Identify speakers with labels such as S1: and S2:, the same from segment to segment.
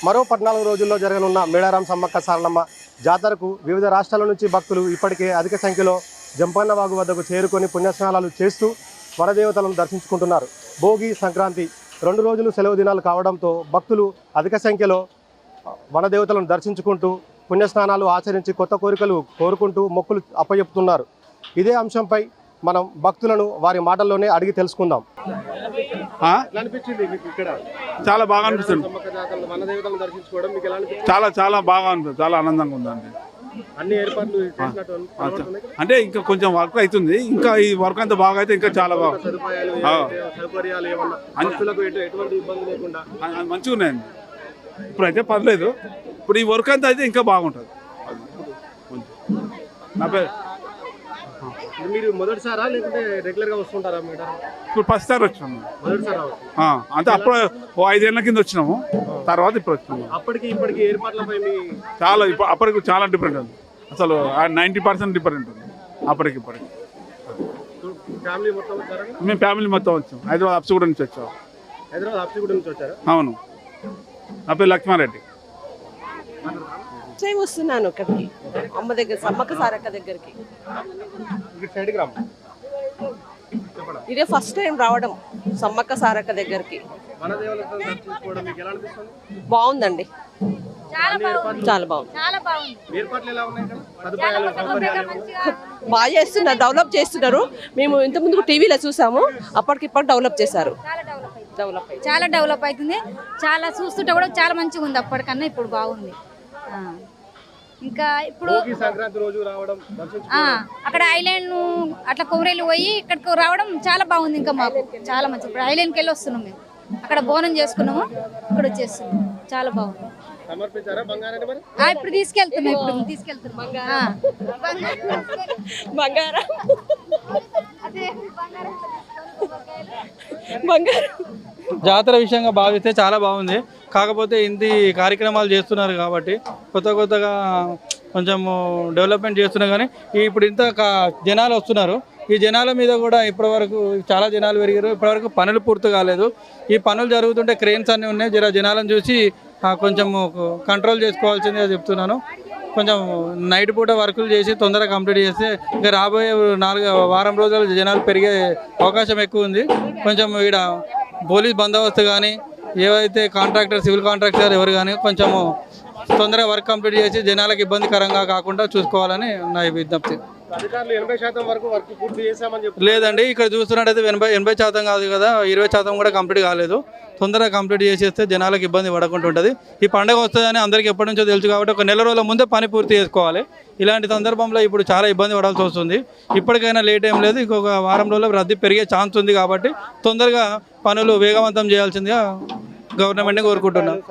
S1: మరో 14 రోజుల్లో జరగనున్న మేడారం సమ్మక్క సారలమ్మ జాతరకు వివిధ రాష్ట్రాల నుంచి భక్తులు ఇప్పటికే అధిక సంఖ్యలో జంపన్నవాగు వద్దకు చేరుకొని పుణ్యస్నానాలు చేస్తూ వనదేవతలను దర్శించుకుంటున్నారు. భోగి, సంక్రాంతి 2 రోజులు సెలవు దినాలు కావడంతో భక్తులు అధిక సంఖ్యలో వనదేవతలను దర్శించుకుంటూ పుణ్యస్నానాలు ఆచరించి కొత్త కోరికలు కోరుకుంటూ మొక్కులు అప్పచెప్తున్నారు. ఇదే అంశంపై మనం భక్తులను వారి మాటల్లోనే అడిగి తెలుసుకుందాం.
S2: చాలా బాగా అనిపిస్తుంది. చాలా బాగా అనిపిస్తుంది. చాలా ఆనందంగా ఉందండి. అంటే ఇంకా కొంచెం వర్క్ అవుతుంది. ఇంకా ఈ వర్క్ అంతా బాగా అయితే ఇంకా చాలా బాగా మంచిగా ఉన్నాయండి. ఇప్పుడైతే పర్లేదు. ఇప్పుడు ఈ వర్క్ అంతా అయితే ఇంకా బాగుంటుంది. నా పేరు
S1: మీరు మొదటిసారా లేకుంటే రెగ్యులర్ గా వస్తుంటారా?
S2: ఇప్పుడు ఫస్ట్ సార్ వచ్చినాము. అంటే అప్పుడు 5 ఏళ్ల కింద వచ్చినాము. తర్వాత ఇప్పుడు వచ్చినాము.
S1: అప్పటికి ఇప్పటికి ఏర్పాట్లపై
S2: చాలా అప్పటికి చాలా డిఫరెంట్ ఉంది. అసలు 90% డిఫరెంట్ ఉంది అప్పటికి ఇప్పటికి. మేము ఫ్యామిలీ మొత్తం వచ్చాము. హైదరాబాద్ అప్సిగూడ నుంచి వచ్చాము.
S1: హైదరాబాద్ అప్సిగూడ నుంచి వచ్చారా?
S2: అవును. నా పేరు లక్ష్మారెడ్డి.
S3: వస్తున్నాను ఇక్కడికి, అమ్మ దగ్గర, సమ్మక్క సారక్క దగ్గరికి. ఇదే ఫస్ట్ టైం రావడం సమ్మక్క సారక్క దగ్గరికి. బాగుందండి, చాలా బాగుంది. బాగా చేస్తున్నారు, డెవలప్ చేస్తున్నారు. మేము ఇంత ముందు టీవీలో చూసాము, అప్పటికిప్పటి డెవలప్ చేశారు.
S4: చాలా డెవలప్ అవుతుంది. చాలా చూస్తుంటే కూడా చాలా మంచిగా ఉంది. అప్పటికన్నా ఇప్పుడు బాగుంది. ఇంకా ఇప్పుడు అక్కడ ఐలాండ్ అట్లా కొమరేలు పోయి ఇక్కడికి రావడం చాలా బాగుంది. ఇంకా మాకు చాలా మంచి. ఇప్పుడు ఐలాండ్కి వెళ్ళి వస్తున్నాం. మేము అక్కడ బోనం చేసుకున్నాము, ఇక్కడ వచ్చేస్తున్నాం. చాలా బాగుంది. ఇప్పుడు తీసుకెళ్తున్నాం.
S3: బంగారం
S5: జాతర విషయంగా భావిస్తే చాలా బాగుంది. కాకపోతే ఇన్ని కార్యక్రమాలు చేస్తున్నారు కాబట్టి కొత్తగా కొంచెం డెవలప్మెంట్ చేస్తున్నారు. కానీ ఇప్పుడు ఇంత జనాలు వస్తున్నారు. ఈ జనాల మీద కూడా ఇప్పటివరకు చాలా జనాలు పెరిగారు. ఇప్పటివరకు పనులు పూర్తి కాలేదు. ఈ పనులు జరుగుతుంటే క్రెయిన్స్ అన్నీ ఉన్నాయి. జనాలను చూసి కొంచెం కంట్రోల్ చేసుకోవాల్సిందిగా చెప్తున్నాను. కొంచెం నైట్ పూట వర్కులు చేసి తొందరగా కంప్లీట్ చేస్తే ఇంకా రాబోయే 4 వారం రోజులు జనాలు పెరిగే అవకాశం ఎక్కువ ఉంది. కొంచెం ఇక్కడ పోలీస్ బందోబస్తు కానీ, ఏవైతే కాంట్రాక్టర్, సివిల్ కాంట్రాక్టర్ ఎవరు కానీ కొంచెం తొందరగా వర్క్ కంప్లీట్ చేసి జనాలకు ఇబ్బందికరంగా కాకుండా చూసుకోవాలని నా విజ్ఞప్తి. లేదండి, ఇక్కడ చూస్తున్నట్టయితే 80% కాదు కదా, 20% కూడా కంప్లీట్ కాలేదు. తొందరగా కంప్లీట్ చేసేస్తే జనాలకు ఇబ్బంది పడకుండా ఉంటుంది. ఈ పండుగ వస్తుందని అందరికీ ఎప్పటి నుంచో తెలుసు కాబట్టి ఒక నెల రోజుల ముందే పని పూర్తి చేసుకోవాలి. ఇలాంటి సందర్భంలో ఇప్పుడు చాలా ఇబ్బంది పడాల్సి వస్తుంది. ఇప్పటికైనా లేట్ ఏం లేదు, ఇంకొక వారం రోజుల్లో రద్దీ పెరిగే ఛాన్స్ ఉంది. కాబట్టి తొందరగా పనులు వేగవంతం చేయాల్సిందిగా గవర్నమెంట్ కోరుకుంటున్నాను.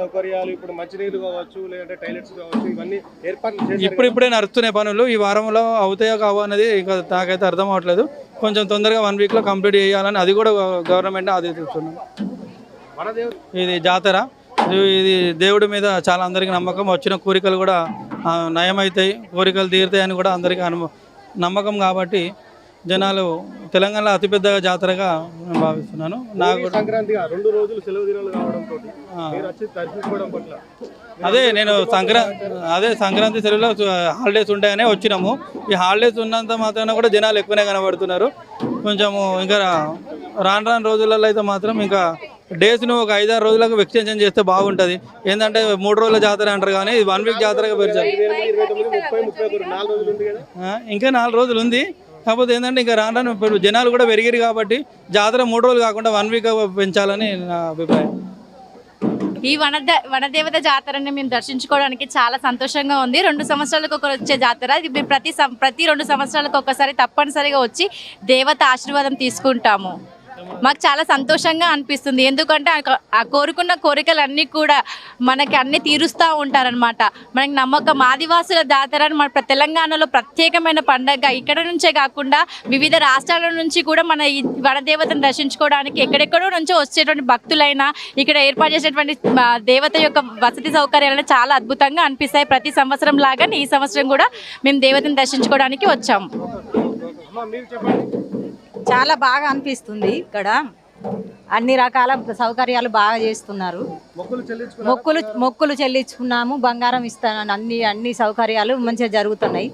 S5: ఇప్పుడే నడుస్తున్నాయి పనులు. ఈ వారంలో అవుతాయో కావో అనేది ఇంకా నాకైతే అర్థం అవ్వట్లేదు. కొంచెం తొందరగా 1 వీక్లో కంప్లీట్ చేయాలని అది కూడా గవర్నమెంట్ ఆదేశిస్తున్నాను. ఇది జాతర, ఇది దేవుడి మీద చాలా అందరికీ నమ్మకం. వచ్చిన కోరికలు కూడా నయమవుతాయి, కోరికలు తీరుతాయని కూడా అందరికీ నమ్మకం. కాబట్టి జనాలు తెలంగాణలో అతిపెద్ద జాతరగా నేను భావిస్తున్నాను. నాకు నేను సంక్రాంతి సెలవులో హాలిడేస్ ఉంటాయనే వచ్చినాము. ఈ హాలిడేస్ ఉన్నంత మాత్రాన కూడా జనాలు ఎక్కువనే కనబడుతున్నారు. కొంచెము ఇంకా రాను రోజులలో అయితే మాత్రం ఇంకా డేస్ను ఒక 5-6 రోజులకు ఎక్స్టెన్షన్ చేస్తే బాగుంటుంది. ఏంటంటే 3 రోజుల జాతర అంటారు కానీ 1 వీక్ జాతరగా పెంచాలి. ఇంకా 4 రోజులు ఉంది. కాకపోతే ఏంటంటే ఇంకా రాను ఇప్పుడు జనాలు కూడా పెరిగారు కాబట్టి జాతర 3 రోజులు కాకుండా 1 వీక్ పెంచాలని నా అభిప్రాయం.
S4: ఈ వనదేవత జాతరని మేము దర్శించుకోవడానికి చాలా సంతోషంగా ఉంది. 2 సంవత్సరాలకు ఒకరు వచ్చే జాతర ఇది. ప్రతి 2 సంవత్సరాలకు ఒకసారి తప్పనిసరిగా వచ్చి దేవత ఆశీర్వాదం తీసుకుంటాము. మాకు చాలా సంతోషంగా అనిపిస్తుంది. ఎందుకంటే ఆ కోరుకున్న కోరికలన్నీ కూడా మనకి అన్నీ తీరుస్తూ ఉంటారనమాట. మనకి నమ్మకం. ఆదివాసుల జాతర మన తెలంగాణలో ప్రత్యేకమైన పండగ. ఇక్కడ నుంచే కాకుండా వివిధ రాష్ట్రాల నుంచి కూడా మన ఈ వనదేవతను దర్శించుకోవడానికి ఎక్కడెక్కడో నుంచో వచ్చేటువంటి భక్తులైనా ఇక్కడ ఏర్పాటు చేసేటువంటి దేవత యొక్క వసతి సౌకర్యాలను చాలా అద్భుతంగా అనిపిస్తాయి. ప్రతి సంవత్సరం లాగానే ఈ సంవత్సరం కూడా మేము దేవతను దర్శించుకోవడానికి వచ్చాము.
S3: చాలా బాగా అనిపిస్తుంది ఇక్కడ.
S6: అన్ని రకాల సౌకర్యాలు బాగా చేస్తున్నారు. మొక్కులు చెల్లించుకున్నాము, బంగారం ఇస్తాను, అన్ని సౌకర్యాలు మంచిగా జరుగుతున్నాయి.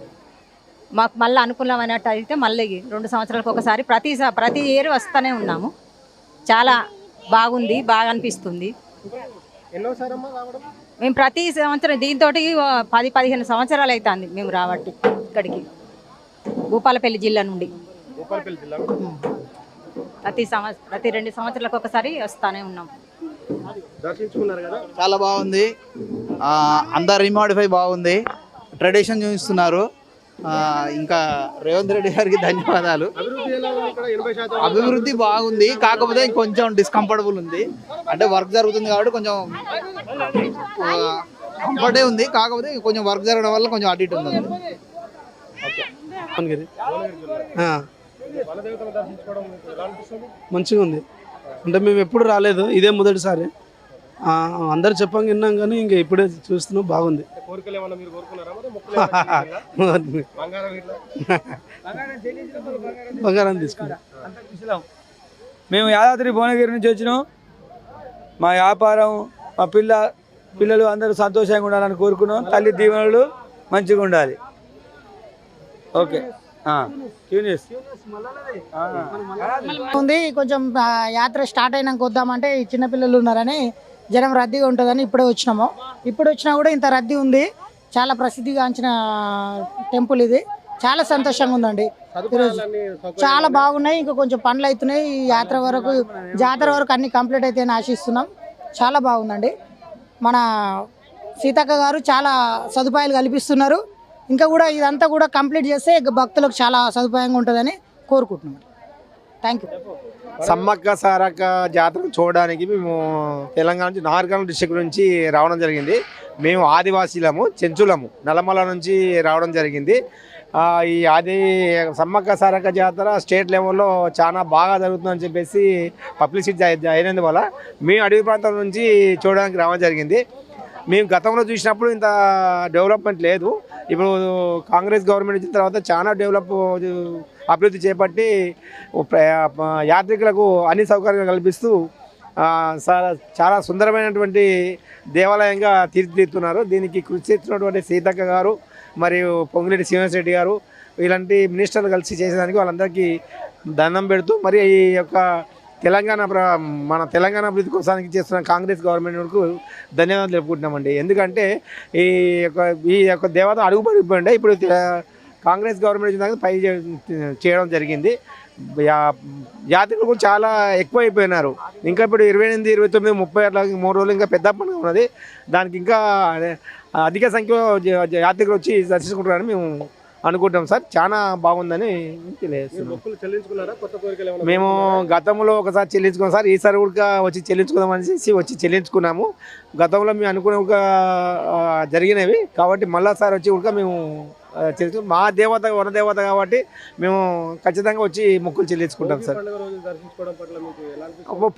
S6: మాకు మళ్ళీ అనుకూలమైనట్టు అయితే మళ్ళీ 2 సంవత్సరాలకు ఒకసారి ప్రతి ఇయర్ వస్తూనే ఉన్నాము. చాలా బాగుంది, బాగా అనిపిస్తుంది. మేము ప్రతి సంవత్సరం దీంతో 10-15 సంవత్సరాలు అవుతుంది మేము రావట్టి ఇక్కడికి భూపాలపల్లి జిల్లా నుండి. ప్రతి 2 సంవత్సరాలకు ఒకసారి వస్తానే ఉన్నాం.
S7: చాలా బాగుంది. అందరు రీమోడిఫై బాగుంది, ట్రెడిషన్ చూపిస్తున్నారు. ఇంకా రేవంత్ రెడ్డి గారికి ధన్యవాదాలు. అభివృద్ధి బాగుంది, కాకపోతే కొంచెం డిస్కంఫర్టబుల్ ఉంది. అంటే వర్క్ జరుగుతుంది కాబట్టి కొంచెం కంఫర్టే ఉంది, కాకపోతే కొంచెం వర్క్ జరగడం వల్ల కొంచెం అటు ఇటు ఉంది.
S8: మంచిగా ఉంది. అంటే మేము ఎప్పుడు రాలేదు, ఇదే మొదటిసారి. అందరు చెప్పంగా విన్నాం కానీ ఇంకా ఇప్పుడే చూస్తున్నాం, బాగుంది. బంగారం తీసుకున్నాం.
S9: మేము యాదాద్రి భువనగిరి నుంచి వచ్చినాం. మా వ్యాపారం, మా పిల్లలు అందరూ సంతోషంగా ఉండాలని కోరుకున్నాం. తల్లి దీవెనలు మంచిగా ఉండాలి. ఓకే
S10: ఉంది. కొంచెం యాత్ర స్టార్ట్ అయినాక వద్దామంటే చిన్నపిల్లలు ఉన్నారని జనం రద్దీగా ఉంటుందని ఇప్పుడే వచ్చినాము. ఇప్పుడు వచ్చినా కూడా ఇంత రద్దీ ఉంది. చాలా ప్రసిద్ధిగాంచిన టెంపుల్ ఇది. చాలా సంతోషంగా ఉందండి. ఈరోజు చాలా బాగున్నాయి. ఇంకా కొంచెం పనులు అవుతున్నాయి. ఈ జాతర వరకు అన్ని కంప్లీట్ అయితే ఆశిస్తున్నాం. చాలా బాగుందండి. మన సీతక్క గారు చాలా సదుపాయాలు కల్పిస్తున్నారు. ఇంకా కూడా ఇదంతా కూడా కంప్లీట్ చేస్తే భక్తులకు చాలా సదుపాయంగా ఉంటుందని కోరుకుంటున్నాం. Thank you.
S11: సమ్మక్క సారక్క జాతర చూడడానికి మేము తెలంగాణ నుంచి నాగర్కర్నూల్ డిస్ట్రిక్ట్ నుంచి రావడం జరిగింది. మేము ఆదివాసీలము, చెంచులము, నల్లమల నుంచి రావడం జరిగింది. ఈ సమ్మక్క సారక్క జాతర స్టేట్ లెవెల్లో చాలా బాగా జరుగుతుందని చెప్పేసి పబ్లిసిటీ అయినందువల్ల మేము అడవి ప్రాంతం నుంచి చూడడానికి రావడం జరిగింది. మేము గతంలో చూసినప్పుడు ఇంత డెవలప్మెంట్ లేదు. ఇప్పుడు కాంగ్రెస్ గవర్నమెంట్ వచ్చిన తర్వాత చాలా అభివృద్ధి చేపట్టి యాత్రికులకు అన్ని సౌకర్యాలు కల్పిస్తూ చాలా సుందరమైనటువంటి దేవాలయంగా తీర్చిదిద్దుతున్నారు. దీనికి కృషి చేస్తున్నటువంటి సీతక్క గారు మరియు పొంగిరెడ్డి శ్రీనివాసరెడ్డి గారు ఇలాంటి మినిస్టర్లు కలిసి చేసేదానికి వాళ్ళందరికీ దండం పెడుతూ మరి ఈ యొక్క మన తెలంగాణ అభివృద్ధి కోసానికి చేస్తున్న కాంగ్రెస్ గవర్నమెంట్కు ధన్యవాదాలు తెలుపుకుంటున్నామండి. ఎందుకంటే ఈ యొక్క దేవత అడుగుపడిపోయిండే ఇప్పుడు కాంగ్రెస్ గవర్నమెంట్ వచ్చిన పై చేయడం జరిగింది. యాత్రికులు చాలా ఎక్కువైపోయినారు. ఇంకా ఇప్పుడు 28, 29, 30 అట్లా 3 రోజులు ఇంకా పెద్ద పండుగ ఉన్నది. దానికి ఇంకా అధిక సంఖ్యలో యాత్రికులు వచ్చి దర్శించుకుంటారని మేము అనుకుంటాం సార్. చాలా బాగుందని తెలియజేస్తున్నాం. మేము గతంలో ఒకసారి చెల్లించుకున్నాం సార్. ఈసారి కూడా వచ్చి చెల్లించుకుందాం అనేసి వచ్చి చెల్లించుకున్నాము. గతంలో మేము అనుకునే జరిగినవి కాబట్టి మళ్ళాసారి వచ్చి కూడా మేము మా దేవత వనదేవత కాబట్టి మేము ఖచ్చితంగా వచ్చి మొక్కులు చెల్లించుకుంటాం సార్.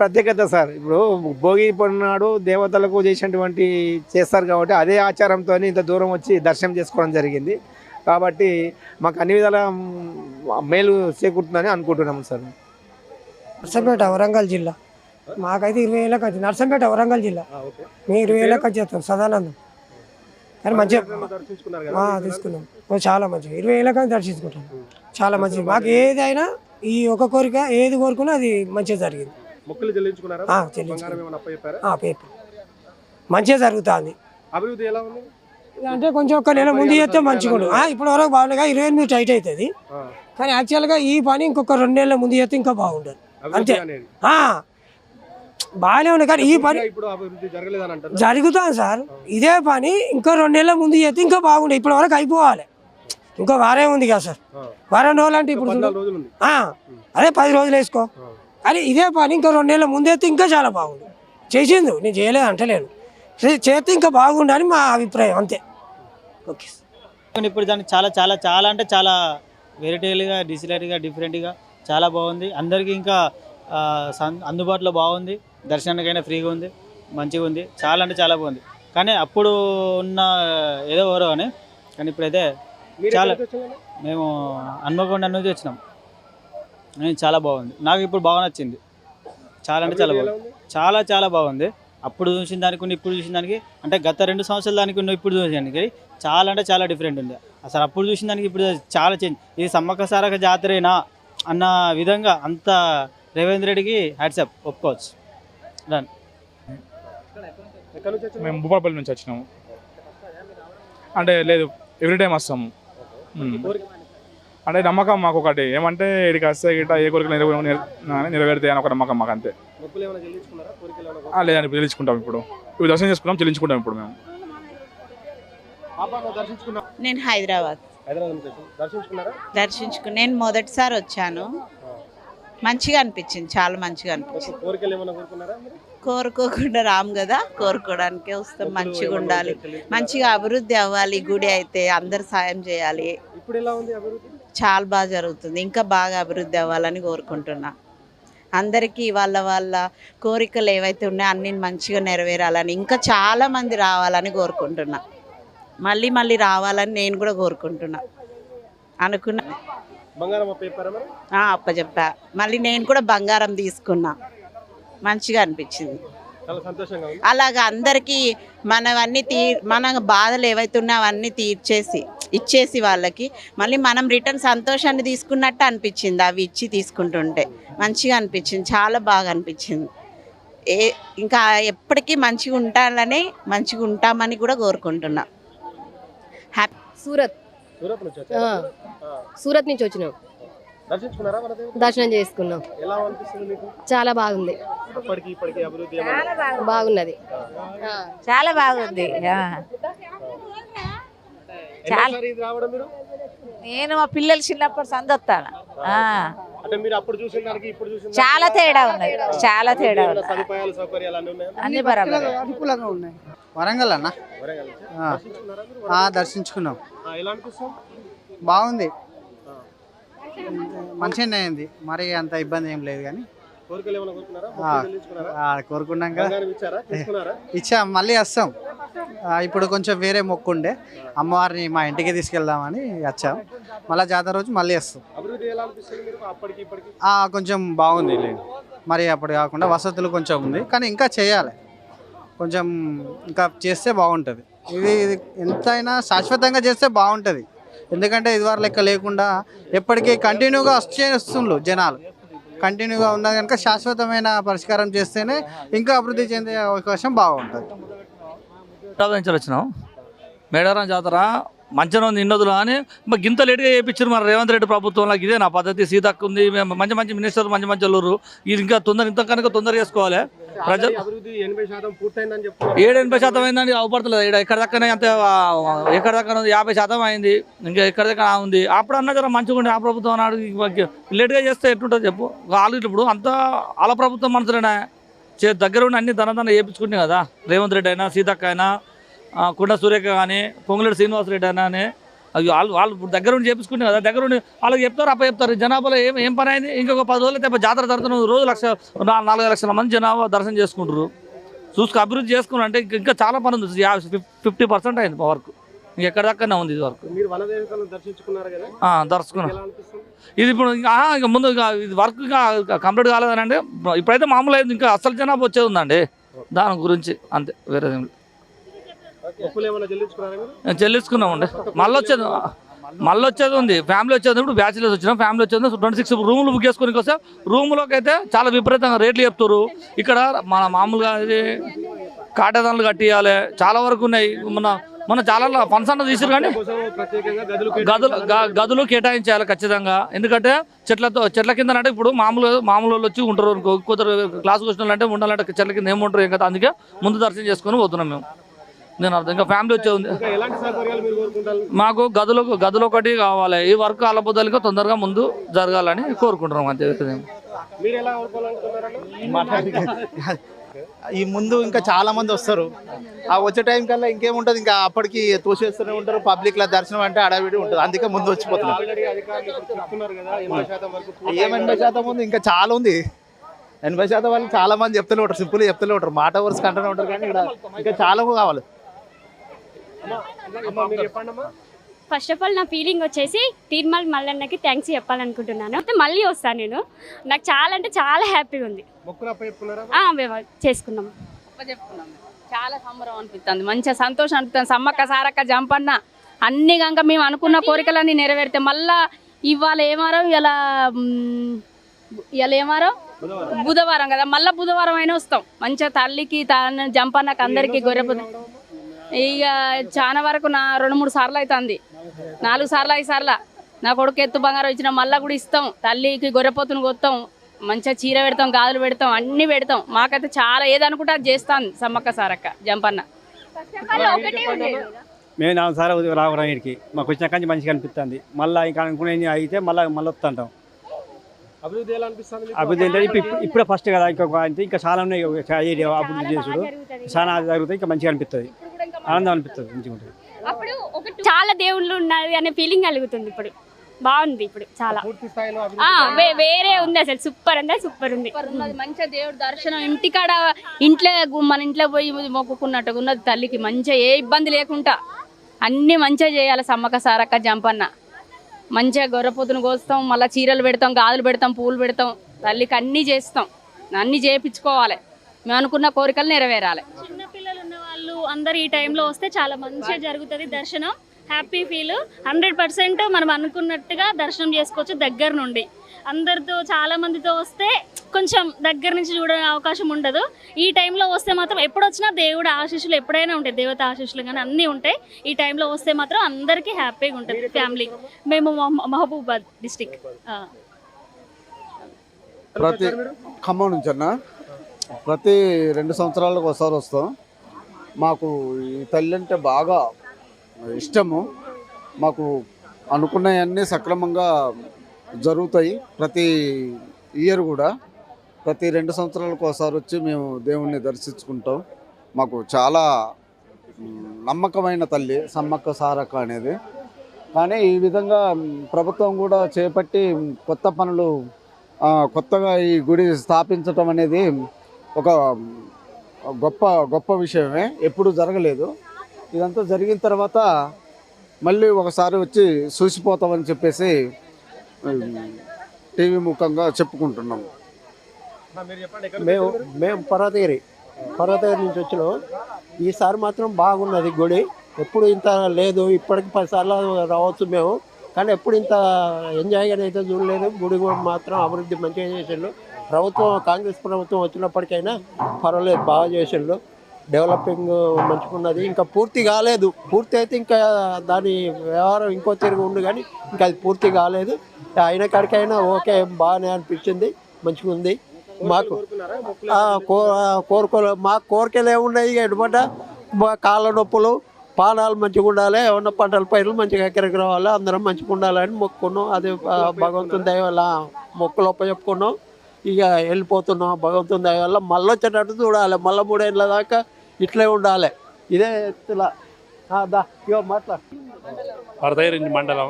S11: ప్రత్యేకత సార్. ఇప్పుడు భోగి నాడు దేవతలకు చేసినటువంటి చేస్తారు కాబట్టి అదే ఆచారంతో ఇంత దూరం వచ్చి దర్శనం చేసుకోవడం జరిగింది. కాబట్టి మాకు అన్ని విధాల మేలు చేకూరుతుందని అనుకుంటున్నాము సార్.
S10: నర్సంపేట వరంగల్ జిల్లా. మాకైతే 20 ఏళ్ళకి వచ్చి నర్సంపేట వరంగల్ జిల్లా. మేము 20 ఏళ్ళకి వచ్చేస్తాం సదానందం. కానీ మంచిగా తీసుకున్నాం. చాలా మంచిగా 20 ఏళ్ళకి దర్శించుకుంటాం. చాలా మంచిది. మాకు ఏదైనా ఈ ఒక కోరిక ఏది కోరుకున్నా అది మంచిగా జరిగింది. మంచిగా జరుగుతుంది.
S1: అభివృద్ధి ఎలా ఉంది
S10: అంటే కొంచెం ఒక నెల ముందు చేస్తే మంచిగా ఉంటుంది. ఇప్పటి వరకు బాగుండగా 28 టైట్ అవుతుంది. కానీ యాక్చువల్గా ఈ పని ఇంకొక 2 నెలల ముందు చేస్తే ఇంకా బాగుంటుంది. అంతే. బాగానే ఉంది కానీ ఈ పని జరుగుతుంది సార్. ఇదే పని ఇంకా 2 నెలల ముందు చేస్తే ఇంకా బాగుండే. ఇప్పటి వరకు అయిపోవాలి. ఇంకో వారం ఉంది కదా సార్. వారం రోజులు అంటే ఇప్పుడు అదే 10 రోజులు వేసుకో. కానీ ఇదే పని ఇంకా 2 నెలల ముందు అయితే ఇంకా చాలా బాగుంది. చేసింది, నేను చేయలేదు అంటలేను. చేస్తే ఇంకా బాగుండని మా అభిప్రాయం అంతే. ఓకే.
S12: ఇప్పుడు దానికి చాలా చాలా చాలా అంటే చాలా వెరైటీగా డిఫరెంట్గా చాలా బాగుంది. అందరికీ ఇంకా అందుబాటులో బాగుంది. దర్శనానికైనా ఫ్రీగా ఉంది, మంచిగా ఉంది. చాలా అంటే చాలా బాగుంది. కానీ అప్పుడు ఉన్న ఏదో ఎవరో అని కానీ ఇప్పుడైతే చాలా మేము హన్మకొండ నుంచి వచ్చినాం. చాలా బాగుంది. నాకు ఇప్పుడు బాగా నచ్చింది. చాలా అంటే చాలా బాగుంది, చాలా చాలా బాగుంది. అప్పుడు చూసిన దానికి ఇప్పుడు చూసిన దానికి అంటే గత 2 సంవత్సరాల దానికి ఇప్పుడు చూసిన దానికి చాలా అంటే చాలా డిఫరెంట్ ఉంది. అసలు అప్పుడు చూసిన దానికి ఇప్పుడు చాలా చేంజ్. ఇది సమ్మక్క సారక్క జాతరేనా అన్న విధంగా అంత రేవంత్ రెడ్డికి హ్యాట్సాప్ ఒప్పుకోవచ్చు. డన్.
S13: మేము భూపాలపల్లి నుంచి వచ్చినాము. అంటే లేదు, ఎవ్రీ టైం వస్తాము. అంటే నమ్మకం మాకు ఒకటి ఏమంటే ఇక్కడికి వస్తే గిట్ట ఏ కోరికలు నెరవేరుతాయి అని ఒక నమ్మకం మాకు, అంతే. లేదండి, చెల్లించుకుంటాం. ఇప్పుడు దర్శనం చేసుకున్నాం, చెల్లించుకుంటాం ఇప్పుడు మేము.
S14: నేను హైదరాబాద్ దర్శించుకుని నేను మొదటిసారి వచ్చాను. మంచిగా అనిపించింది, చాలా మంచిగా అనిపించింది. కోరుకోకుండా రాము కదా, కోరుకోవడానికే వస్తాం. మంచిగా ఉండాలి, మంచిగా అభివృద్ధి అవ్వాలి. గుడి అయితే అందరు సాయం చేయాలి. చాలా బాగా జరుగుతుంది, ఇంకా బాగా అభివృద్ధి అవ్వాలని కోరుకుంటున్నా. అందరికీ వాళ్ళ వాళ్ళ కోరికలు ఏవైతే ఉన్నాయో అన్ని మంచిగా నెరవేరాలని, ఇంకా చాలా మంది రావాలని కోరుకుంటున్నా. మళ్ళీ మళ్ళీ రావాలని నేను కూడా కోరుకుంటున్నా. అనుకున్నా అప్పచెప్పా. మళ్ళీ నేను కూడా బంగారం తీసుకున్నా, మంచిగా అనిపించింది. అలాగా అందరికీ మనవన్నీ మన బాధలు ఏవైతే ఉన్నాయో అవన్నీ ఇచ్చేసి వాళ్ళకి మళ్ళీ మనం రిటర్న్ సంతోషాన్ని తీసుకున్నట్టు అనిపించింది. అవి ఇచ్చి తీసుకుంటుంటే మంచిగా అనిపించింది, చాలా బాగా అనిపించింది. ఇంకా ఎప్పటికీ మంచిగా ఉంటామని కూడా కోరుకుంటున్నా. హ్యాపీ.
S15: సూరత్ నుంచి వచ్చినాం, దర్శనం చేసుకున్నాం. చాలా బాగుంది, బాగున్నది,
S16: చాలా బాగుంది. నేను మా పిల్లలు చిన్నప్పుడు సందొస్తాను. చాలా తేడా ఉన్నది, చాలా తేడా అన్ని బరాబర్.
S7: అనుకూలంగా ఉన్నాయి. వరంగల్ అన్న దర్శించుకున్నాం, బాగుంది, మంచిగానే అయింది. మరి అంత ఇబ్బంది ఏం లేదు, కానీ కోరుకున్నాం కదా, ఇచ్చాం. మళ్ళీ వస్తాం. ఇప్పుడు కొంచెం వేరే మొక్కు ఉండే, అమ్మవారిని మా ఇంటికి తీసుకెళ్దామని వచ్చాం. మళ్ళీ జాతర రోజు మళ్ళీ వస్తాం. కొంచెం బాగుంది, లేదు మరి అప్పుడు కాకుండా వసతులు కొంచెం ఉంది, కానీ ఇంకా చేయాలి. కొంచెం ఇంకా చేస్తే బాగుంటుంది. ఇది ఎంతైనా శాశ్వతంగా చేస్తే బాగుంటుంది. ఎందుకంటే ఇదివరకు లెక్క లేకుండా ఎప్పటికీ కంటిన్యూగా వస్తుండ్రు జనాలు. కంటిన్యూగా ఉన్నా కనుక శాశ్వతమైన పరిష్కారం చేస్తేనే ఇంకా అభివృద్ధి చెందే అవకాశం బాగుంటుంది.
S5: వచ్చినాం. మేడారం జాతర మంచిగా ఉంది, ఇన్నదులు అని గింత లేట్గా చేయించారు మరి రేవంత్ రెడ్డి ప్రభుత్వంలో. ఇదే నా పద్ధతి. సీతక్క ఉంది, మంచి మంచి మినిస్టర్, మంచి మంచి వాళ్ళు. ఇది ఇంకా ఇంత కనుక తొందర చేసుకోవాలి. ప్రజలు 80% అయిందండి, అవపడతలేదు. ఇక్కడ ఎక్కడ దక్కనే అంతే, ఎక్కడ దక్కన 50% అయింది, ఇంకా ఎక్కడ దగ్గర ఉంది. అప్పుడు అన్న జర మంచిగా ఉండే ఆ ప్రభుత్వం అన్నాడు. లేట్గా చేస్తే ఎట్లుంటుంది చెప్పు. వాళ్ళు ఇప్పుడు అంతా వాళ్ళ ప్రభుత్వం మనసులేనా దగ్గర ఉండి అన్ని ధన చేయించుకుంటున్నాయి కదా. రేవంత్ రెడ్డి అయినా, సీతక్క అయినా, కొండ సురేఖ కానీ, పొంగులేటి శ్రీనివాసరెడ్డి అయినా అని వాళ్ళు దగ్గర ఉండి చేపించుకుంటే కదా. దగ్గర ఉండి వాళ్ళకి చెప్తారు, చెప్తారు. జనాభాలో ఏం పని అయింది. ఇంకొక 10 రోజులు అయితే జాతర జరుగుతున్న రోజు 4 లక్షల మంది జనాభా దర్శనం చేసుకుంటారు. అభివృద్ధి చేసుకున్నారు అంటే ఇంకా చాలా పని ఉంది. 50% అయింది వర్క్, ఇంకెక్కడ దాకానే ఉంది ఇది వర్క్. దర్శకున్నాం. ఇది ఇప్పుడు ఇంకా ముందు ఇది వర్క్ కంప్లీట్ కాలేదని అంటే ఇప్పుడైతే మామూలు అయింది. ఇంకా అసలు జనాభా వచ్చేది ఉందండి, దాని గురించి అంతే, వేరే చెల్లించుకున్నామండి. మళ్ళీ వచ్చేది ఉంది, ఫ్యామిలీ వచ్చేది. ఇప్పుడు బ్యాచిలర్స్ వచ్చినాం, ఫ్యామిలీ వచ్చేది. 26 రూములు బుక్ చేసుకుని వస్తే రూములోకి అయితే చాలా విపరీతంగా రేట్లు చెప్తారు. ఇక్కడ మన మామూలుగా ఇది కాటేదాన్లు కట్టియాలి, చాలా వరకు ఉన్నాయి. మన చాలా ఫండ్స్ అన్న తీసారు, కానీ గదులు కేటాయించాలి ఖచ్చితంగా. ఎందుకంటే చెట్ల కింద అంటే ఇప్పుడు మామూలు వాళ్ళు వచ్చి ఉంటారు. కొందరు క్లాస్కి వచ్చిన అంటే ఉండాలంటే చెట్ల కింద ఏముంటారు ఏం కదా. అందుకే ముందు దర్శనం చేసుకొని పోతున్నాం మేము. నేను అర్థం. ఇంకా ఫ్యామిలీ వచ్చేది. మాకు గదులు ఒకటి కావాలి. ఈ వర్క్ అలబుద్దలుగా తొందరగా ముందు జరగాలని కోరుకుంటున్నాం అంతే.
S17: ఈ ముందు ఇంకా చాలా మంది వస్తారు. వచ్చే టైం కల్లా ఇంకేముంటుంది, ఇంకా అప్పటికి తోసేస్తూనే ఉంటారు. పబ్లిక్ లా దర్శనం అంటే అడవిడి ఉంటుంది, అందుకే ముందు వచ్చిపోతున్నారు. 80% ఉంది, ఇంకా చాలా ఉంది. 80% వాళ్ళు చాలా మంది చెప్తూనే ఉంటారు, సింపుల్ చెప్తూనే ఉంటారు, మాట వరుస అంటూనే ఉంటారు. కానీ ఇక్కడ ఇంకా చాలా కావాలి.
S18: ఫస్ట్ ఆఫ్ ఆల్ నా ఫీలింగ్ వచ్చేసి తీర్మాల్ మల్లన్నకి థ్యాంక్స్ చెప్పాలనుకుంటున్నాను. మళ్ళీ వస్తాను నేను. నాకు చాలా అంటే చాలా హ్యాపీగా ఉంది. మేము చేసుకున్నాం,
S19: చాలా సంబరం అనిపిస్తుంది, మంచిగా సంతోషం అనిపిస్తుంది. సమ్మక్క సారక్క జంపన్న అన్ని కనుక మేము అనుకున్న కోరికలన్నీ నెరవేరితే మళ్ళా ఇవాళ ఏమారం ఇలా ఏమారం బుధవారం కదా, మళ్ళీ బుధవారం అయినా వస్తాం. మంచిగా తల్లికి జంపన్నకు అందరికీ గొర్రెపోతుంది. ఇక చాలా వరకు నా 2-3 సార్లు అవుతుంది, 4 సార్లు 5 సార్లు నా కొడుకు ఎత్తు బంగారం ఇచ్చిన మళ్ళీ కూడా ఇస్తాం. తల్లికి గొర్రెపోతుని కొత్తాం, మంచిగా చీర పెడతాం, గాజులు పెడతాం, అన్నీ పెడతాం. మాకైతే చాలా ఏదనుకుంటే అది చేస్తాను సమ్మక్క సారక్క జంపన్న.
S20: మేము 4 సార్లు రావడం ఇక్కడికి మాకు వచ్చిన కానీ మంచిగా అనిపిస్తుంది. మళ్ళీ ఇంకా అనుకునే అయితే మళ్ళీ వస్తుంటాం.
S1: అభివృద్ధి ఎలా అనిపిస్తుంది?
S20: అభివృద్ధి అంటే ఇప్పుడే ఫస్ట్ కదా, ఇంకా చాలా ఉన్నాయి ఏరియా అభివృద్ధి చేసుడు, చాలా జరుగుతాయి. ఇంకా మంచిగా అనిపిస్తుంది, ఆనందం అనిపిస్తుంది, మంచిగా ఉంటుంది.
S18: చాలా దేవుళ్ళు ఉన్నది అనే ఫీలింగ్ కలుగుతుంది. ఇప్పుడు బాగుంది, ఇప్పుడు చాలా వేరే ఉంది, అసలు సూపర్ ఉంది, సూపర్ ఉంది.
S19: మంచిగా దేవుడు దర్శనం ఇంటికాడ మన ఇంట్లో పోయి మొక్కుకున్నట్టుగా ఉన్నది. తల్లికి మంచిగా ఏ ఇబ్బంది లేకుండా అన్నీ మంచిగా చేయాలి. సమ్మక్క సారక్క జంపన్న మంచిగా గొర్రెపోతును కోస్తాం, మళ్ళీ చీరలు పెడతాం, గాజులు పెడతాం, పూలు పెడతాం. తల్లికి అన్నీ చేస్తాం, అన్నీ చేయించుకోవాలి. మేము అనుకున్న కోరికలు నెరవేరాలి.
S18: చిన్నపిల్లలు ఉన్న వాళ్ళు అందరు ఈ టైంలో వస్తే చాలా మంచిగా జరుగుతుంది దర్శనం. హ్యాపీ ఫీల్ 100% మనం అనుకున్నట్టుగా దర్శనం చేసుకోవచ్చు. దగ్గర నుండి అందరితో చాలా మందితో వస్తే కొంచెం దగ్గర నుంచి చూడే అవకాశం ఉండదు. ఈ టైంలో వస్తే మాత్రం ఎప్పుడు వచ్చినా దేవుడు ఆశీస్సులు ఎప్పుడైనా ఉంటాయి, దేవత ఆశీస్సులు కానీ అన్నీ ఉంటాయి. ఈ టైంలో వస్తే మాత్రం అందరికీ హ్యాపీగా ఉంటుంది ఫ్యామిలీ. మేము మహబూబాబాద్ డిస్టిక్.
S21: ప్రతి ఖమ్మం నుంచి అన్న ప్రతి 2 సంవత్సరాలకు ఒకసారి వస్తాం. మాకు ఈ తల్లి అంటే బాగా ఇష్టము. మాకు అనుకున్నవన్నీ సక్రమంగా జరుగుతాయి. ప్రతి ఇయర్ కూడా ప్రతి 2 సంవత్సరాలకు ఒకసారి వచ్చి మేము దేవుణ్ణి దర్శించుకుంటాం. మాకు చాలా నమ్మకమైన తల్లి సమ్మక్క సారక్క అనేది. కానీ ఈ విధంగా ప్రభుత్వం కూడా చేపట్టి కొత్త పనులు కొత్తగా ఈ గుడి స్థాపించటం అనేది ఒక గొప్ప విషయమే. ఎప్పుడు జరగలేదు. ఇదంతా జరిగిన తర్వాత మళ్ళీ ఒకసారి వచ్చి చూసిపోతామని చెప్పేసి టీవీ ముఖంగా చెప్పుకుంటున్నాం.
S22: మేము పర్వతగిరి నుంచి వచ్చినాం. ఈసారి మాత్రం బాగున్నది గుడి. ఎప్పుడు ఇంత లేదు, ఇప్పటికి 10 సార్లు రావచ్చు మేము, కానీ ఎప్పుడు ఇంత ఎంజాయ్గా అయితే చూడలేదు. గుడి కూడా మాత్రం అభివృద్ధి మంచిగా చేసిండు ప్రభుత్వం. కాంగ్రెస్ ప్రభుత్వం వచ్చినప్పటికైనా పర్వాలేదు, బాగా చేసిండు. డెవలపింగ్ మంచుకున్నది. ఇంకా పూర్తి కాలేదు. పూర్తి అయితే ఇంకా దాని వ్యవహారం ఇంకో తిరిగి ఉంది, కానీ ఇంకా అది పూర్తి కాలేదు. అయిన కాడికైనా ఓకే, బాగానే అనిపించింది, మంచిగా ఉంది. మాకు మాకు కోరికలు ఏమున్నాయి? ఎటుపట కాళ్ళ నొప్పులు, పానాలు మంచిగా ఉండాలి, ఏమన్నా పంటల పైర్లు మంచిగా ఎక్కడికి రావాలి, అందరం మంచిగా ఉండాలని మొక్కున్నాం. అది భగవంతుని దయ వల్ల మొక్కులు చెప్పుకున్నాం. ఇక వెళ్ళిపోతున్నాం. భగవంతుని దయ వల్ల మళ్ళీ వచ్చేటట్టు చూడాలి. మళ్ళీ 3 ఏళ్ళ దాకా ఇట్లే ఉండాలి. ఇదే ఎత్తులా మాట్లాడు.
S23: పరదైరి మండలం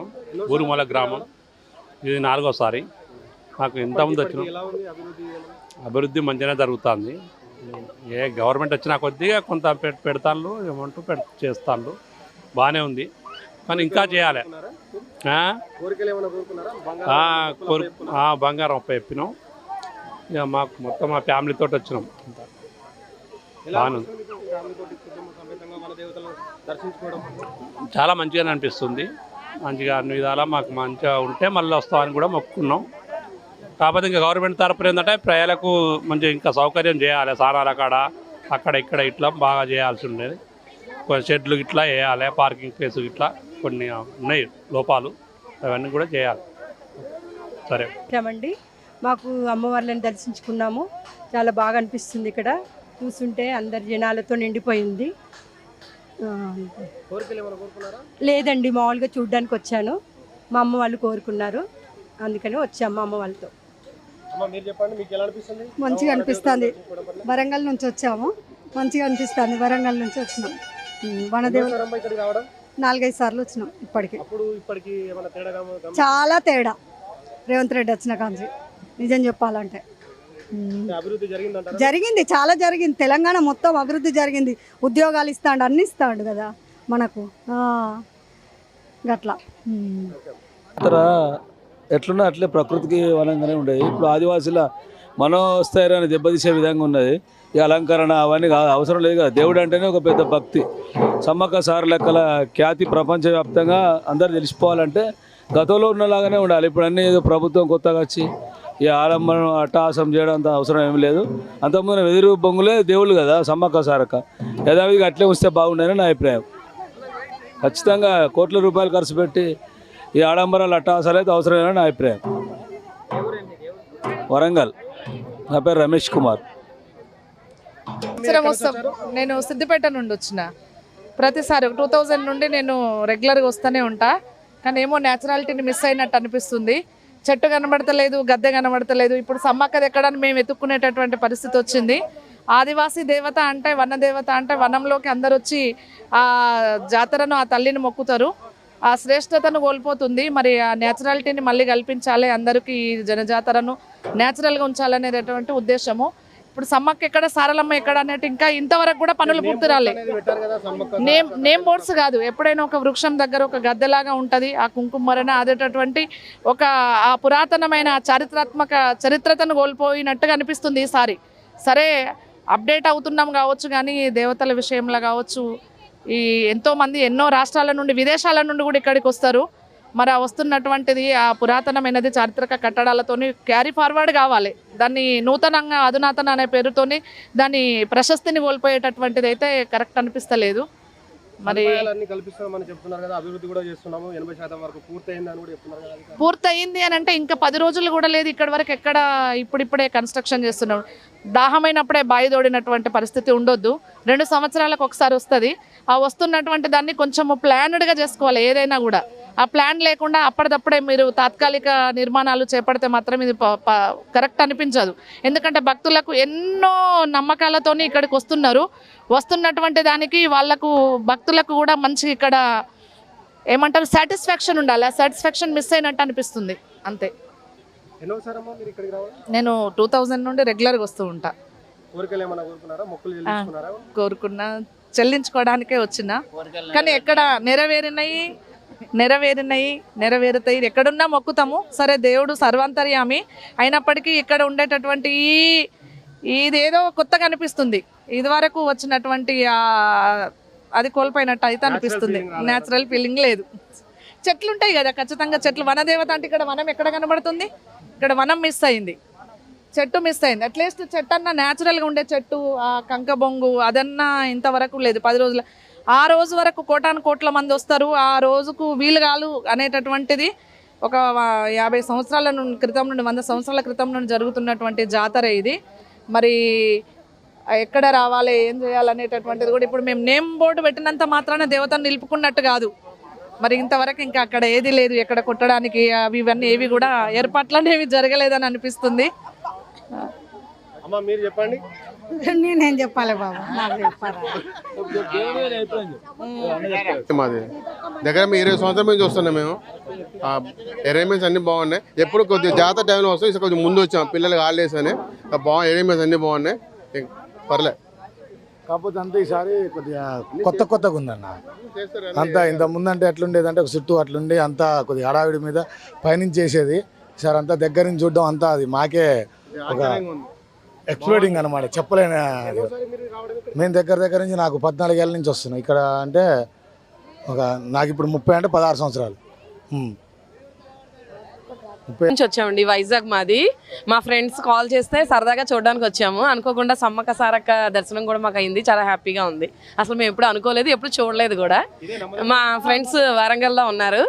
S23: ఊరుమల గ్రామం. ఇది 4వసారి. నాకు ఎంతమంది వచ్చినాం. అభివృద్ధి మంచిగానే జరుగుతుంది. ఏ గవర్నమెంట్ వచ్చినా కొద్దిగా కొంత పెడతాళ్ళు, ఏమంటూ చేస్తాళ్ళు, బాగానే ఉంది. కానీ ఇంకా చేయాలి. బంగారం చెప్పినాం. ఇక మాకు మొత్తం మా ఫ్యామిలీతో వచ్చినాం. చాలా మంచిగానే అనిపిస్తుంది. మంచిగా అన్ని విధాలా మాకు మంచిగా ఉంటే మళ్ళీ వస్తామని కూడా మొక్కుకున్నాం. కాకపోతే ఇంకా గవర్నమెంట్ తరపున ఏంటంటే ప్రజలకు మంచిగా ఇంకా సౌకర్యం చేయాలి. సారాల కాడ అక్కడ ఇక్కడ ఇట్లా బాగా చేయాల్సి ఉండేది. కొన్ని షెడ్లు ఇట్లా వేయాలి, పార్కింగ్ ప్లేస్ ఇట్లా కొన్ని ఉన్నాయి లోపాలు, అవన్నీ కూడా చేయాలి. సరే
S24: అండి, మాకు అమ్మవార్లను దర్శించుకున్నాము. చాలా బాగా అనిపిస్తుంది. ఇక్కడ చూస్తుంటే అందరి జనాలతో నిండిపోయింది. లేదండి, మామూలుగా చూడ్డానికి వచ్చాను. మా అమ్మ వాళ్ళు కోరుకున్నారు, అందుకని వచ్చాము అమ్మ వాళ్ళతో.
S25: మంచిగా అనిపిస్తుంది. వరంగల్ నుంచి వచ్చాము, మంచిగా అనిపిస్తుంది. వరంగల్ నుంచి వచ్చినాం. వనదేవుడు 4-5 సార్లు వచ్చినాం. ఇప్పటికి చాలా తేడా. రేవంత్ రెడ్డి వచ్చిన కాంచి నిజం చెప్పాలంటే జరిగింది, చాలా జరిగింది. తెలంగాణ మొత్తం అభివృద్ధి జరిగింది. ఉద్యోగాలు ఇస్తాడు, అన్ని ఇస్తాడు కదా మనకు. గట్లా
S9: జాతర ఎట్లున్నా అట్లే ప్రకృతికి వనంగానే ఉండేది. ఇప్పుడు ఆదివాసీల మనోస్థైర్యాన్ని దెబ్బతీసే విధంగా ఉన్నది. ఈ అలంకరణ అవన్నీ అవసరం లేదు కదా. దేవుడు అంటేనే ఒక పెద్ద భక్తి. సమ్మక్క సార్ లెక్కల ఖ్యాతి ప్రపంచవ్యాప్తంగా అందరు తెలిసిపోవాలంటే గతంలో ఉన్నలాగానే ఉండాలి. ఇప్పుడు అన్నీ ఏదో ప్రభుత్వం కొత్తగా వచ్చి ఈ ఆలంబనం అట్టహాసం చేయడం అంత అవసరం ఏమి లేదు. అంతకుముందు వెదురు బొంగులే దేవుళ్ళు కదా సమ్మక్క సారక్క. యథావిధిగా అట్లే వస్తే బాగుండని నా అభిప్రాయం. ఖచ్చితంగా కోట్ల రూపాయలు ఖర్చు పెట్టి ఈ ఆడంబరాలు అట్టహాసాలు అయితే అవసరమేనని నా అభిప్రాయం. వరంగల్. నా పేరు రమేష్ కుమార్.
S2: నేను సిద్దిపేట నుండి వచ్చిన. ప్రతిసారి 2000 నుండి నేను రెగ్యులర్గా వస్తూనే ఉంటా. కానీ ఏమో న్యాచురాలిటీని మిస్ అయినట్టు అనిపిస్తుంది. చెట్టు కనబడతలేదు, గద్దె కనబడతలేదు. ఇప్పుడు సమ్మక్కది ఎక్కడని మేము వెతుక్కునేటటువంటి పరిస్థితి వచ్చింది. ఆదివాసీ దేవత అంటే వన దేవత అంటే వనంలోకి అందరు వచ్చి ఆ జాతరను ఆ తల్లిని మొక్కుతారు. ఆ శ్రేష్టతను కోల్పోతుంది. మరి ఆ న్యాచురాలిటీని మళ్ళీ కల్పించాలి, అందరికీ ఈ జనజాతరను న్యాచురల్గా ఉంచాలనేటటువంటి ఉద్దేశము. ఇప్పుడు సమ్మక్క ఎక్కడ, సారలమ్మ ఎక్కడ అనేటి ఇంకా ఇంతవరకు కూడా పనులు పూర్తి రాలేదు. నేమ్ బోర్డ్స్ కాదు, ఎప్పుడైనా ఒక వృక్షం దగ్గర ఒక గద్దెలాగా ఉంటుంది. ఆ కుంకుమరణ అదేటటువంటి ఒక ఆ పురాతనమైన చరిత్రతను కోల్పోయినట్టుగా అనిపిస్తుంది ఈసారి. సరే అప్డేట్ అవుతున్నాం కావచ్చు, కానీ దేవతల విషయంలో కావచ్చు ఈ ఎంతోమంది ఎన్నో రాష్ట్రాల నుండి విదేశాల నుండి కూడా ఇక్కడికి వస్తారు. మరి ఆ వస్తున్నటువంటిది ఆ పురాతనమైనది చారిత్రక కట్టడాలతోని క్యారీ ఫార్వర్డ్ కావాలి. దాన్ని నూతనంగా అధునాతన అనే పేరుతోని దాని ప్రశస్తిని కోల్పోయేటటువంటిది అయితే కరెక్ట్ అనిపిస్తలేదు. మరి పూర్తయింది అని అంటే ఇంకా 10 రోజులు కూడా లేదు. ఇక్కడ వరకు ఎక్కడ ఇప్పుడిప్పుడే కన్స్ట్రక్షన్ చేస్తున్నాం. దాహమైనప్పుడే బాయి తోడినటువంటి పరిస్థితి ఉండొద్దు. 2 సంవత్సరాలకు ఒకసారి వస్తుంది. ఆ వస్తున్నటువంటి దాన్ని కొంచెము ప్లాన్డ్గా చేసుకోవాలి. ఏదైనా కూడా ఆ ప్లాన్ లేకుండా అప్పటిదప్పుడే మీరు తాత్కాలిక నిర్మాణాలు చేపడితే మాత్రం ఇది కరెక్ట్ అనిపించదు. ఎందుకంటే భక్తులకు ఎన్నో నమ్మకాలతో ఇక్కడికి వస్తున్నటువంటి దానికి వాళ్ళకు భక్తులకు కూడా మంచి ఇక్కడ ఏమంటారు సాటిస్ఫాక్షన్ ఉండాలి. ఆ సాటిస్ఫాక్షన్ మిస్ అయినట్టు అనిపిస్తుంది అంతే. నేను 2000 నుండి రెగ్యులర్గా వస్తూ ఉంటా. కోరుకున్నా, చెల్లించుకోవడానికే వచ్చిన. కానీ ఎక్కడ నెరవేరుతాయి. ఎక్కడున్నా మొక్కుతాము. సరే దేవుడు సర్వాంతర్యామి అయినప్పటికీ ఇక్కడ ఉండేటటువంటి ఇదేదో కొత్తగా అనిపిస్తుంది. ఇదివరకు వచ్చినటువంటి అది కోల్పోయినట్టు అయితే అనిపిస్తుంది. న్యాచురల్ ఫీలింగ్ లేదు. చెట్లు ఉంటాయి కదా, ఖచ్చితంగా చెట్లు. వనదేవత అంటే ఇక్కడ వనం ఎక్కడ కనబడుతుంది? ఇక్కడ వనం మిస్ అయింది, చెట్టు మిస్ అయింది. అట్లీస్ట్ చెట్టు అన్నా న్యాచురల్గా ఉండే చెట్టు, ఆ కంక బొంగు అదన్నా ఇంతవరకు లేదు. 10 రోజులు ఆ రోజు వరకు కోట్ల మంది వస్తారు. ఆ రోజుకు వీలుగాలు అనేటటువంటిది ఒక 50 సంవత్సరాల క్రితం నుండి 100 సంవత్సరాల క్రితం నుండి జరుగుతున్నటువంటి జాతర ఇది. మరి ఎక్కడ రావాలి, ఏం చేయాలనేటటువంటిది కూడా ఇప్పుడు మేము నేమ్ బోర్డు పెట్టినంత మాత్రాన దేవతను నిలుపుకున్నట్టు కాదు. మరి ఇంతవరకు ఇంకా అక్కడ ఏది లేదు, ఎక్కడ కొట్టడానికి అవి ఇవన్నీ ఏవి కూడా ఏర్పాట్లు అనేవి జరగలేదని అనిపిస్తుంది.
S1: మీరు చెప్పండి.
S25: నేనేం చెప్పాలి బాబా, నాకు చెప్పాలి.
S3: మాది దగ్గర 20 సంవత్సరాల నుంచి వస్తున్నాం మేము. అరేంజ్మెంట్స్ అన్నీ బాగున్నాయి. ఎప్పుడు కొద్దిగా జాతర టైంలో వస్తాం, ఇక్కడ కొంచెం ముందు వచ్చాం. పిల్లలకి హాలిడేస్ అని అరేంజ్మెంట్స్ అన్నీ బాగున్నాయి, పర్లే.
S4: కాకపోతే అంతా ఈసారి కొద్దిగా కొత్తగా ఉందన్న. అంతా ఇంత ముందంటే ఎట్లుండేది అంటే ఒక చుట్టూ అట్లుండి అంతా కొద్దిగా హడావిడి మీద పైనుంచి చేసేది. ఈసారి అంతా దగ్గర నుంచి చూడడం అంతా అది మాకే ఒక ఎక్స్ప్లోడింగ్ అనమాట, చెప్పలేని. మేము దగ్గర నుంచి నాకు 14 ఏళ్ళ నుంచి వస్తున్నాం ఇక్కడ. అంటే నాకు ఇప్పుడు 30 అంటే 16 సంవత్సరాలు
S6: నుంచి వచ్చామండి. వైజాగ్ మాది. మా ఫ్రెండ్స్ కాల్ చేస్తే సరదాగా చూడడానికి వచ్చాము. అనుకోకుండా సమ్మక్క సారక్క దర్శనం కూడా మాకు అయింది. చాలా హ్యాపీగా ఉంది. అసలు మేము ఎప్పుడు అనుకోలేదు, ఎప్పుడు చూడలేదు కూడా. మా ఫ్రెండ్స్ వరంగల్లో ఉన్నారు,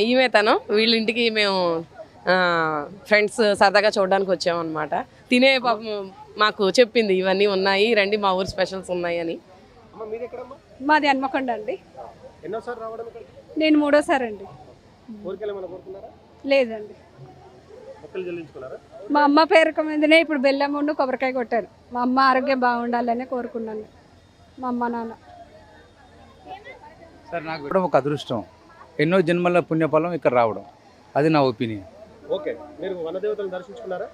S6: ఈమె తను. వీళ్ళ ఇంటికి మేము ఫ్రెండ్స్ సరదాగా చూడడానికి వచ్చాము అనమాట. తినే మాకు చెప్పింది ఇవన్నీ ఉన్నాయి, రండి మా ఊరు స్పెషల్స్ ఉన్నాయి అని.
S25: మాది హన్మకొండ అండి. నేను 3వ అండి. లేదండి, మా అమ్మ పేరు మీదనే ఇప్పుడు బెల్లం ఉండి కొబ్బరికాయ కొట్టాను. మా అమ్మ ఆరోగ్యం బాగుండాలని కోరుకున్నాను, మా అమ్మ నాన్న.
S8: సార్ నాకు కూడా ఒక అదృష్టం, ఎన్నో జన్మల పుణ్యఫలం ఇక్కడ రావడం, అది నా ఒపీనియన్.
S1: ఓకే, మీరు వనదేవతలను దర్శించుకున్నారా?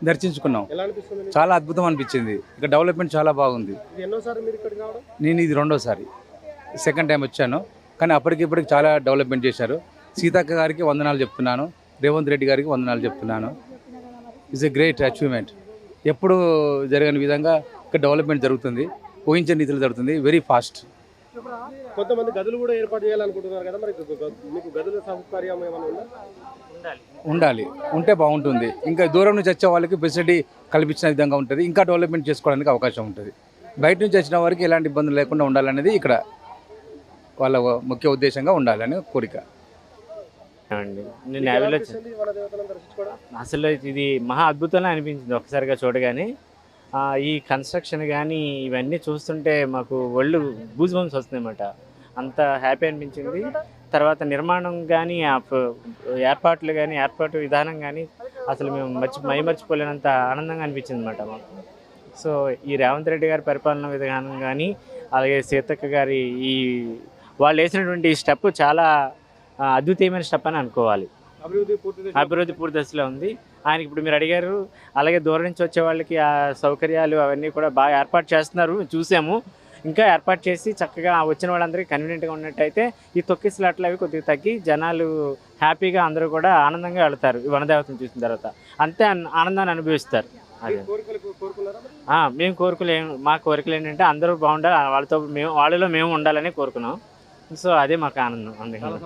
S8: దర్శించుకున్నాం.
S1: ఎలా అనిపిస్తుంది?
S8: చాలా అద్భుతం అనిపించింది. ఇక్కడ డెవలప్మెంట్ చాలా బాగుంది.
S1: ఎన్నోసారి మీరు ఇక్కడికి రావడం?
S8: నేను ఇది 2వ సారి, సెకండ్ టైం వచ్చాను. కానీ అప్పటికిప్పటికి చాలా డెవలప్మెంట్ చేశారు. సీతక్క గారికి వందనాలు చెప్తున్నాను, రేవంత్ రెడ్డి గారికి వందనాలు చెప్తున్నాను. It's a great achievement. ఎప్పుడు జరగని విధంగా ఇక్కడ డెవలప్మెంట్ జరుగుతుంది, ఊహించని రీతిలో జరుగుతుంది, వెరీ ఫాస్ట్.
S1: కొంతమంది గదులు కూడా ఏర్పాటు చేయాలనుకుంటున్నారు కదా, మరి మీకు గదుల సౌకర్యం ఏమైనా ఉందా?
S8: ఉండాలి, ఉంటే బాగుంటుంది. ఇంకా దూరం నుంచి వచ్చే వాళ్ళకి ఫెసిలిటీ కల్పించిన విధంగా ఉంటుంది, ఇంకా డెవలప్మెంట్ చేసుకోవడానికి అవకాశం ఉంటుంది. బయట నుంచి వచ్చిన వారికి ఎలాంటి ఇబ్బందులు లేకుండా ఉండాలనేది ఇక్కడ వాళ్ళ ముఖ్య ఉద్దేశంగా ఉండాలని కోరిక.
S10: నేను నేవీలో అసలు ఇది మహా అద్భుతంగా అనిపించింది ఒకసారిగా చూడగానే. ఈ కన్స్ట్రక్షన్ కానీ ఇవన్నీ చూస్తుంటే మాకు ఒళ్ళు గూజ్ బంప్స్ వస్తుందన్నమాట. అంత హ్యాపీ అనిపించింది. తర్వాత నిర్మాణం కానీ ఏర్పాట్లు కానీ ఏర్పాటు విధానం కానీ అసలు మేము మైమర్చిపోలేనంత ఆనందంగా అనిపించింది అన్నమాట మాకు. సో ఈ రేవంత్ రెడ్డి గారి పరిపాలన విధానం కానీ అలాగే సీతక్క గారి ఈ వాళ్ళు వేసినటువంటి స్టెప్ చాలా అద్భుతమైన స్టెప్ అని అనుకోవాలి. అభివృద్ధి పూర్తి దశలో ఉంది. ఆయనకి ఇప్పుడు మీరు అడిగారు, అలాగే దూరం నుంచి వచ్చే వాళ్ళకి ఆ సౌకర్యాలు అవన్నీ కూడా బాగా ఏర్పాటు చేస్తున్నారు, చూసాము. ఇంకా ఏర్పాటు చేసి చక్కగా వచ్చిన వాళ్ళందరికీ కన్వీనియంట్గా ఉన్నట్టయితే ఈ తొక్కిసలాట్లు అవి కొద్దిగా తగ్గి జనాలు హ్యాపీగా అందరూ కూడా ఆనందంగా వెళ్తారు ఈ వనదేవతను చూసిన తర్వాత. అంతే ఆనందాన్ని అనుభవిస్తారు. అదే మేము మా కోరికలు ఏంటంటే అందరూ బాగుండాలి, వాళ్ళతో వాళ్ళలో మేము ఉండాలని కోరుకున్నాం. సో అదే మాకు ఆనందం. అందుకని